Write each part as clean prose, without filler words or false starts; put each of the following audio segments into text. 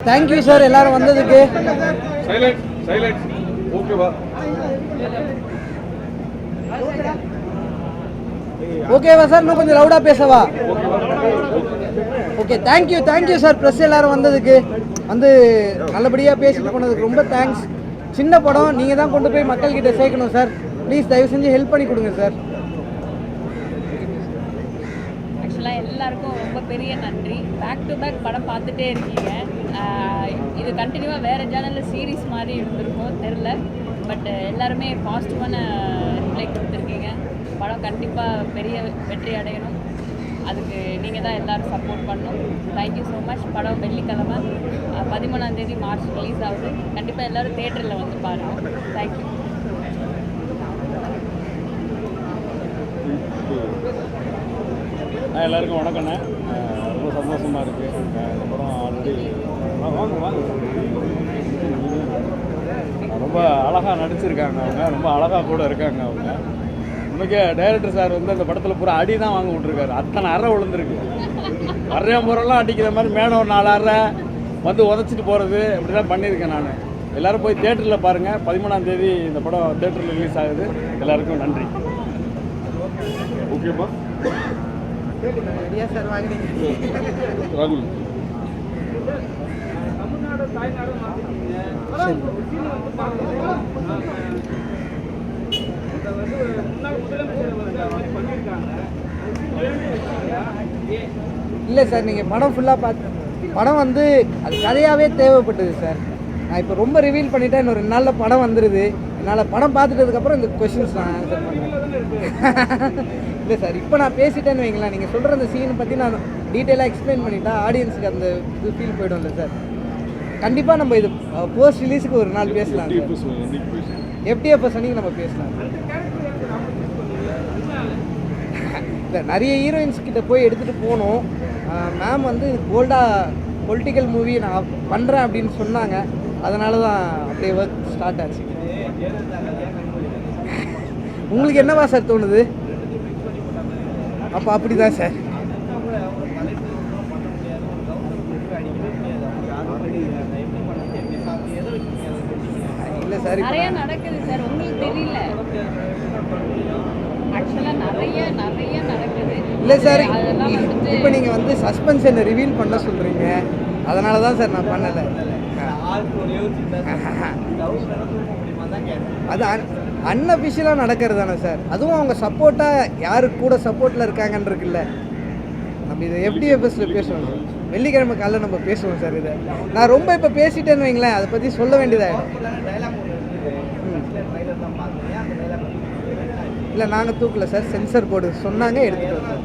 Thank you sir எல்லாரும் வந்ததுக்கு. ஓகேவா சார்? இன்னும் கொஞ்சம் லவுடாக பேசவா? Okay, thank you sir. ப்ரெஸ் எல்லாரும் வந்ததுக்கு, வந்து நல்லபடியாக பேசிட்டு போனதுக்கு ரொம்ப தேங்க்ஸ். சின்ன படம், நீங்கள் தான் கொண்டு போய் மக்கள்கிட்ட சேர்க்கணும் சார். ப்ளீஸ் தயவு செஞ்சு ஹெல்ப் பண்ணி கொடுங்க சார். ஆக்சுவலாக எல்லாருக்கும் ரொம்ப பெரிய நன்றி. பேக் டு பேக் படம் பார்த்துட்டே இருக்கீங்க. இது கண்டினியூவாக வேறு சேனலில் சீரீஸ் மாதிரி இருந்திருக்கும் தெரில. பட் எல்லாருமே பாசிட்டிவான ரிப்ளை கொடுத்துருக்கீங்க. படம் கண்டிப்பாக பெரிய வெற்றி அடையணும். அதுக்கு நீங்கள் தான் எல்லோரும் சப்போர்ட் பண்ணணும். Thank you so much. படம் வெள்ளிக்கிழமை 13ஆம் தேதி மார்ச் ரிலீஸ் ஆகுது. கண்டிப்பாக எல்லோரும் தியேட்டரில் வந்து பாருங்கள். தேங்க்யூ. எல்லாருக்கும் வணக்கண்ணே. ரொம்ப சந்தோஷமாக இருக்குது. அப்புறம் ஆல்ரெடி வாங்க ரொம்ப அழகாக நடிச்சிருக்காங்க. அவங்க ரொம்ப அழகாக கூட இருக்காங்க. அவங்க உண்மைக்கே டைரக்டர் சார் வந்து அந்த படத்தில் பூரா அடி தான் வாங்க விட்ருக்காரு. அத்தனை அறை விழுந்துருக்கு. அறையா முறைலாம் அடிக்கிற மாதிரி மேடம் ஒரு 4 அறை வந்து உதச்சிட்டு போகிறது இப்படி தான் பண்ணியிருக்கேன் நான். எல்லோரும் போய் தியேட்டரில் பாருங்கள். 13ஆம் தேதி இந்த படம் தியேட்டரில் ரிலீஸ் ஆகுது. எல்லாருக்கும் நன்றி. ஓகேப்பா. ராகுல் இல்லை சார், நீங்கள் படம் ஃபுல்லாக பார்த்து, படம் வந்து அது கதையாகவே தேவைப்பட்டது சார். நான் இப்போ ரொம்ப ரிவீல் பண்ணிட்டேன். இன்னும் 2 நாளில் படம் வந்துடுது. என்னால் படம் பார்த்துட்டதுக்கப்புறம் இந்த கொஷின்ஸ் நான் ஆன்சர் பண்ணுவேன். இல்லை சார், இப்போ நான் பேசிட்டேன்னு வைங்களேன், நீங்கள் சொல்கிற அந்த சீனை பற்றி நான் டீட்டெயிலாக எக்ஸ்பிளைன் பண்ணிட்டா ஆடியன்ஸுக்கு அந்த இது ஃபீல் போய்டும். இல்லை சார், கண்டிப்பாக நம்ம இது போஸ்ட் ரிலீஸுக்கு ஒரு நாள் பேசலாம். FTFS அன்றைக்கி நம்ம பேசலாம். இல்லை, நிறைய ஹீரோயின்ஸ் கிட்ட போய் எடுத்துகிட்டு போனோம். மேம் வந்து போல்டாக பொலிட்டிக்கல் மூவி நான் பண்ணுறேன் அப்படின்னு சொன்னாங்க. அதனால தான் அப்படியே ஒர்க் ஸ்டார்ட் ஆச்சு. உங்களுக்கு என்னவா சார் தோணுது? அப்போ அப்படி தான் சார். இல்லை சார், நிறைய நடக்குது சார். உங்களுக்கு தெரியல. ஆக்சுவலாக நிறைய நடக்குது. இல்லை சார், இப்போ நீங்கள் வந்து சஸ்பென்ஷனை ரிவீல் பண்ண சொல்கிறீங்க. அதனால தான் சார் நான் பண்ணலை. அது அன்அஃபிஷியலாக நடக்கிறது தானே சார். அதுவும் அவங்க சப்போர்ட்டாக யாருக்கு கூட சப்போர்ட்டில் இருக்காங்கன்னு இருக்குல்ல. நம்ம இதை FTFSல பேசுவோம் சார். வெள்ளிக்கிழமை காலையில் நம்ம பேசுவோம் சார். இதை நான் ரொம்ப இப்போ பேசிட்டேன்னு வைங்களேன், அதை பற்றி சொல்ல வேண்டியதாகிடும். இல்லை, நாங்கள் தூக்கல சார். சென்சர் போர்டு சொன்னாங்க, எடுத்துகிட்டு வந்தோம்.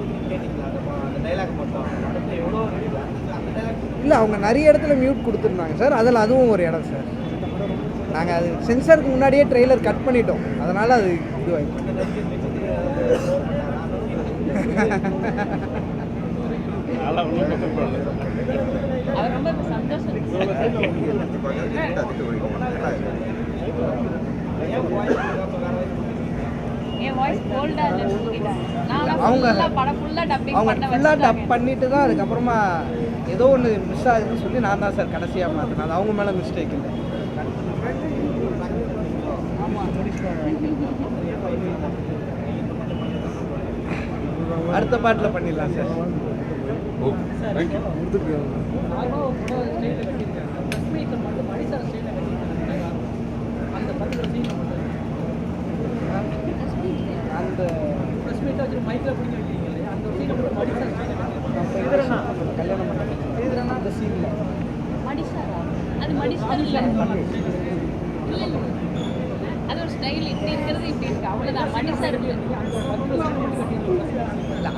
இல்லை, அவங்க நிறைய இடத்துல மியூட் கொடுத்துருந்தாங்க சார். அதில் அதுவும் ஒரு இடம் சார். நாங்கள் அது சென்சருக்கு முன்னாடியே ட்ரெய்லர் கட் பண்ணிட்டோம். அதனால் அது இதுவாகிடும். அவர் ரொம்ப சந்தோஷம். அவங்க ஃபுல்லாக டப் பண்ணிட்டு தான் அதுக்கப்புறமா ஏதோ ஒன்று மிஸ் ஆகுதுன்னு சொல்லி நான் தான் சார் கடைசியாக மாற்றினேன். அது அவங்க மேலே மிஸ்டேக் இல்லை. அடுத்த பாட்டில் பண்ணிடலாம் சார். அந்த மைக்கில் பிடிக்க வைக்கிறீங்களே, அந்த சீனை கல்யாணம் பண்ண அந்த சீனில் மடிசாரா? அது மடிசார் இல்லை, அது ஒரு ஸ்டைல். இப்படி இருக்கிறது இப்படி இருக்கு, அவ்வளோதான். மடிசார் இல்லை.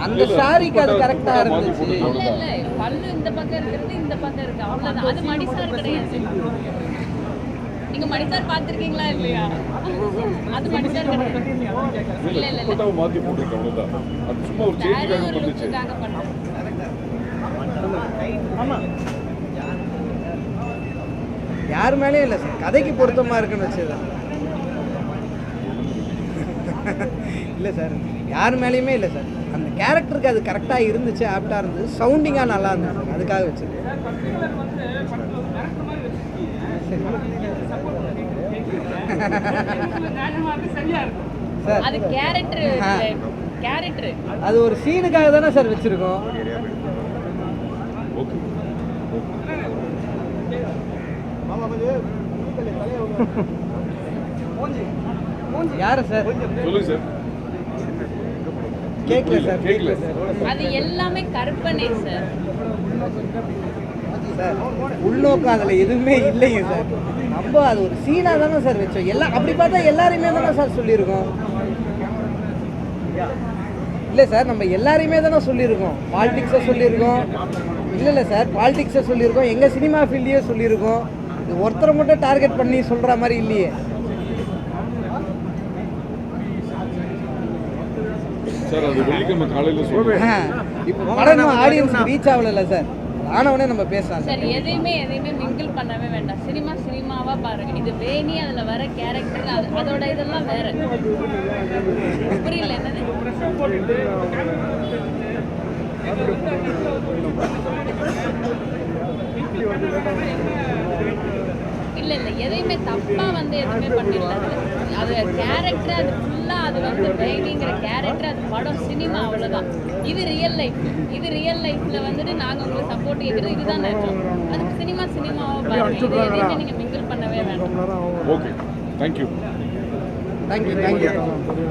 அந்த சாரிக்கு அது கரெக்டாக இருந்துச்சு. இல்லை இல்லை, பல்லு இந்த பக்கம் இருக்கிறது இந்த பக்கம் இருக்கு, அவ்வளோதான். அது மடிசார் கிடையாது. நீங்க மடிசார் பார்த்திருக்கீங்களா இல்லையா? அது மடிசார் கிடையாது. இல்லை இல்லை இல்லை, மாற்றி போட்டுருக்கேன். அவ்வளோதான். அது சும்மா ஒரு சேஞ்சுக்காக பண்ணுச்சு. ஆமாம், யார் மேலேயும் இல்லை சார். கதைக்கு பொருத்தமாக இருக்குன்னு வச்சுதான். இல்லை சார், யார் மேலேயுமே இல்லை சார். அந்த கேரக்டருக்கு அது கரெக்டாக இருந்துச்சு, ஆப்டாக இருந்துச்சு, சவுண்டிங்காக நல்லா இருந்துச்சு, அதுக்காக வச்சு. சார் அது கேரக்டர் கேரக்டர் அது ஒரு சீனுக்காக தானே சார் வச்சுருக்கோம். யாரு சார்? சொல்லுங்க சார். கேட்கல சார். கேட்கல அது எல்லாமே கற்பனை சார். சார் உள்நோக்கம் அதில் எதுவுமே இல்லைங்க சார். நம்ம அது ஒரு சீனாக தானே சார் வச்சோம். எல்லாம் அப்படி பார்த்தா எல்லாரையுமே தானே சார் சொல்லியிருக்கோம். இல்லை சார், நம்ம எல்லாரையுமே தானே சொல்லியிருக்கோம். பாலிடிக்ஸை சொல்லியிருக்கோம். இல்லை சார், பாலிடிக்ஸை சொல்லியிருக்கோம், எங்கள் சினிமா ஃபீல்டையே சொல்லியிருக்கோம். இது ஒருத்தரை மட்டும் டார்கெட் பண்ணி சொல்கிற மாதிரி இல்லையே சார். அது வெள்ளிக்கிழமை காலையில் சொல்றேன். இப்போ படம் ஆடியன்ஸ் ரீச் ஆகல சார். ஆனவனே நம்ம பேசலாம் சார். எதையுமே மிங்கிள் பண்ணவே வேண்டாம். சினிமாவா பாருங்க. இது வேணி அதுல வர கேரக்டர் அதோட இதெல்லாம் வேற. புரியல என்னது? இல்ல எதையுமே தப்பா எதுவுமே பண்ணிடல. அது கேரக்டர், அது ஃபுல்லா அது வேணிங்கிற கேரக்டர், அது படம் சினிமா, அவ்வளவுதான். இது ரியல் லைஃப். இது ரியல் லைஃப்ல நாங்க உங்களுக்கு சப்போர்ட் கேட்கறது இதுதான் நினைச்சோம். அது சினிமாவா பாருங்க. இது எதையுமே நீங்க மிங்கிள் பண்ணவே வேண்டாம். Okay, thank you. தேங்க்யூ.